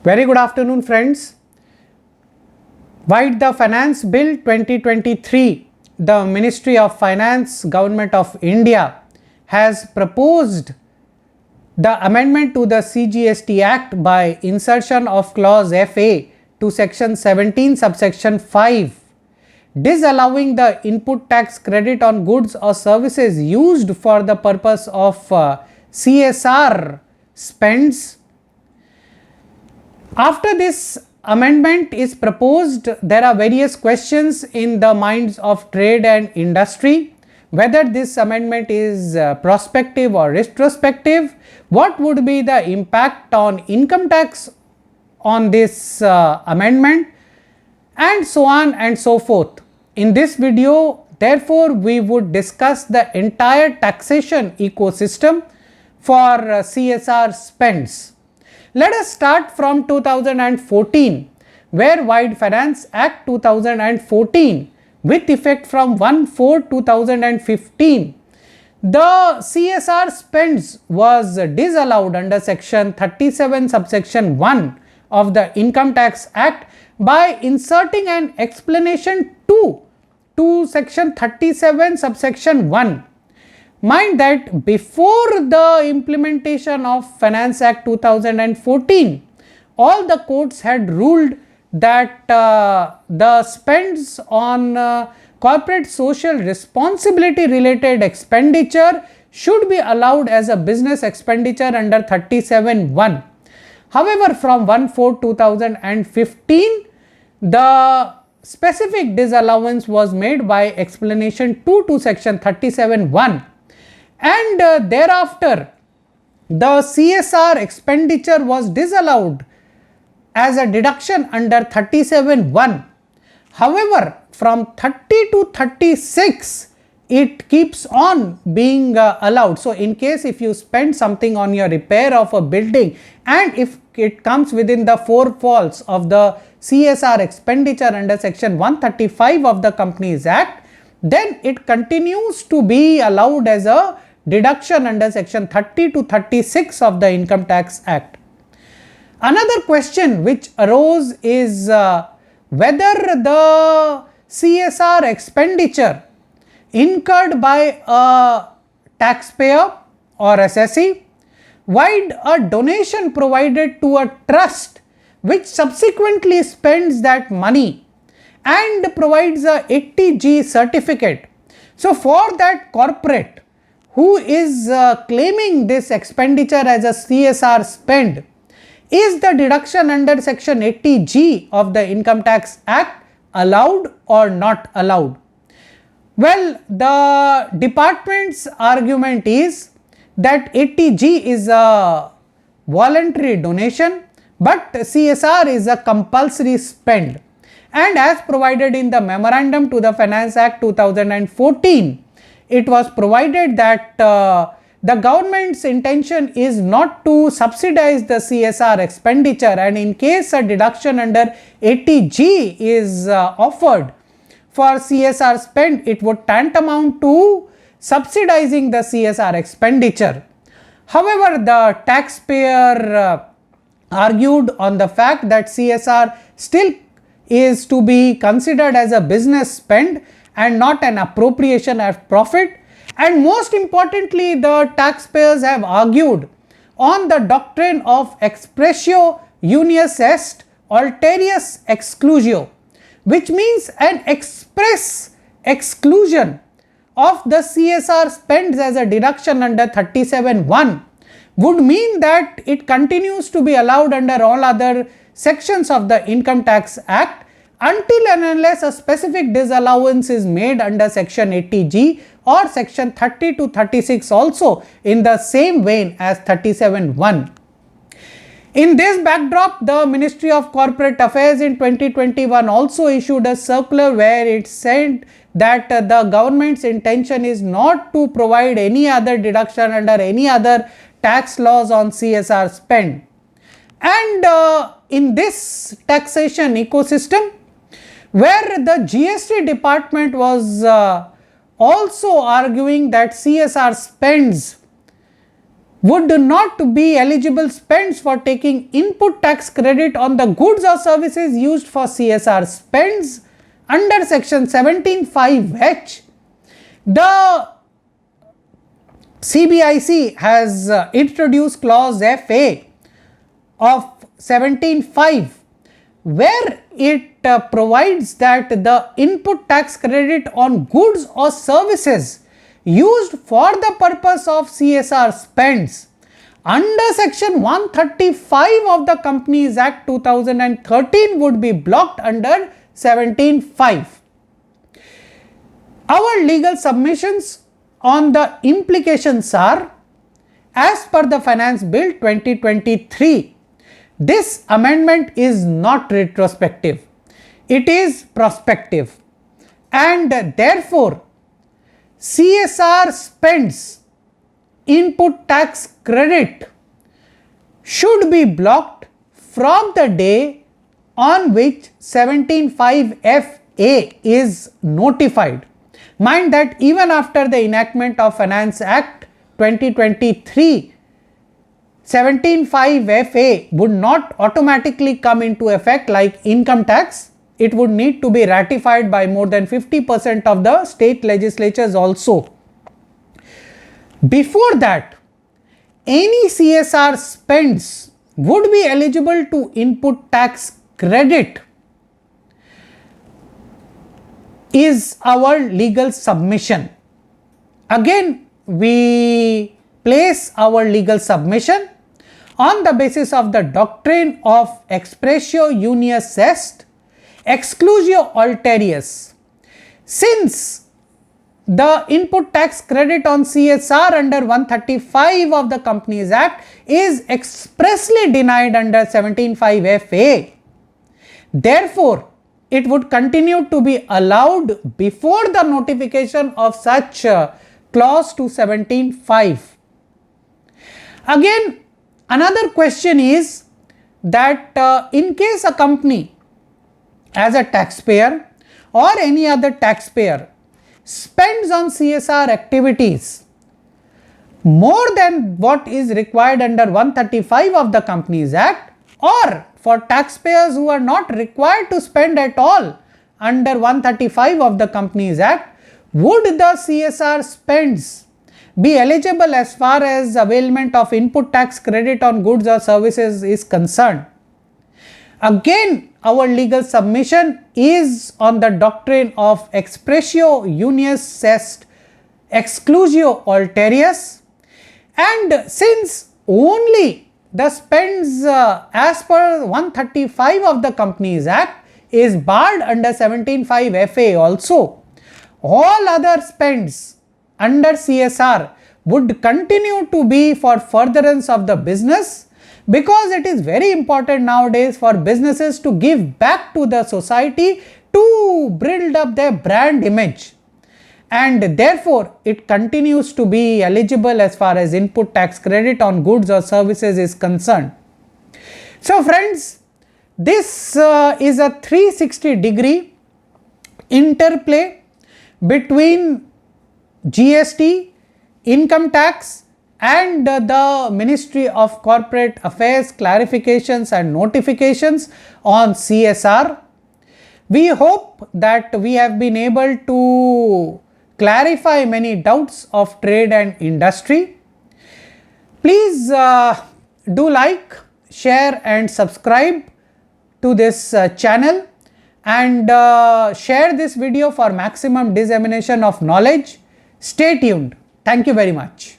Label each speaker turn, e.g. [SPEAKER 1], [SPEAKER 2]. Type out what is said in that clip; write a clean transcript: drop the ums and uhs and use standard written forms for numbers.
[SPEAKER 1] Very good afternoon, friends. Vide the Finance Bill 2023, the Ministry of Finance, Government of India has proposed the amendment to the CGST Act by insertion of clause FA to section 17 subsection 5, disallowing the input tax credit on goods or services used for the purpose of CSR spends. After this amendment is proposed, there are various questions in the minds of trade and industry, whether this amendment is prospective or retrospective, what would be the impact on income tax on this amendment, and so on and so forth. In this video, therefore, we would discuss the entire taxation ecosystem for CSR spends. Let us start from 2014, where Vide Finance Act 2014 with effect from 1/4/2015, the CSR spends was disallowed under section 37 subsection 1 of the Income Tax Act by inserting an explanation 2 to section 37 subsection 1. Mind that before the implementation of Finance Act 2014, all the courts had ruled that the spends on corporate social responsibility related expenditure should be allowed as a business expenditure under 37(1). However, from 1/4/2015, the specific disallowance was made by explanation 2 to section 37(1). And thereafter, the CSR expenditure was disallowed as a deduction under 37(1). However, from 30 to 36, it keeps on being allowed. So, in case if you spend something on your repair of a building and if it comes within the four falls of the CSR expenditure under section 135 of the Companies Act, then it continues to be allowed as a deduction under section 30 to 36 of the Income Tax Act. Another question which arose is whether the CSR expenditure incurred by a taxpayer or assessee, while a donation provided to a trust which subsequently spends that money and provides a 80G certificate. So, for that corporate who is claiming this expenditure as a CSR spend, is the deduction under section 80G of the Income Tax Act allowed or not allowed? Well, the department's argument is that 80G is a voluntary donation, but CSR is a compulsory spend. And as provided in the memorandum to the Finance Act 2014, it was provided that the government's intention is not to subsidize the CSR expenditure, and in case a deduction under 80G is offered for CSR spend, it would tantamount to subsidizing the CSR expenditure. However, the taxpayer argued on the fact that CSR still is to be considered as a business spend and not an appropriation of profit. And most importantly, the taxpayers have argued on the doctrine of expressio unius est alterius exclusio, which means an express exclusion of the CSR spends as a deduction under 37(1) would mean that it continues to be allowed under all other sections of the Income Tax Act until and unless a specific disallowance is made under section 80G or section 30 to 36 also in the same vein as 37(1). In this backdrop, the Ministry of Corporate Affairs in 2021 also issued a circular where it said that the government's intention is not to provide any other deduction under any other tax laws on CSR spend. And in this taxation ecosystem, where the GST department was also arguing that CSR spends would not be eligible spends for taking input tax credit on the goods or services used for CSR spends under section 17(5)(h). The CBIC has introduced clause FA of 17(5), where it provides that the input tax credit on goods or services used for the purpose of CSR spends under section 135 of the Companies Act 2013 would be blocked under 17(5). Our legal submissions on the implications are, as per the Finance Bill 2023, this amendment is not retrospective, it is prospective, and therefore CSR spends input tax credit should be blocked from the day on which 17(5)(fa) is notified. Mind that even after the enactment of Finance Act 2023, 17(5)(fa) would not automatically come into effect like income tax. It would need to be ratified by more than 50% of the state legislatures also. Before that, any CSR spends would be eligible to input tax credit is our legal submission. Again, we place our legal submission on the basis of the doctrine of expressio unius est, exclusio ulterius. Since the input tax credit on CSR under 135 of the Companies Act is expressly denied under 17(5)(fa), therefore it would continue to be allowed before the notification of such clause to 17(5). Again, another question is that in case a company as a taxpayer or any other taxpayer spends on CSR activities more than what is required under 135 of the Companies Act, or for taxpayers who are not required to spend at all under 135 of the Companies Act, would the CSR spends be eligible as far as availment of input tax credit on goods or services is concerned? Again, our legal submission is on the doctrine of expressio unius est, exclusio ulterius, and since only the spends as per 135 of the Companies Act is barred under 17(5)(fa) also, all other spends under CSR would continue to be for furtherance of the business, because it is very important nowadays for businesses to give back to the society to build up their brand image, and therefore it continues to be eligible as far as input tax credit on goods or services is concerned. So friends, this is a 360-degree interplay between GST, income tax, and the Ministry of Corporate Affairs clarifications and notifications on CSR. We hope that we have been able to clarify many doubts of trade and industry. Please do like, share and subscribe to this channel, and share this video for maximum dissemination of knowledge. Stay tuned. Thank you very much.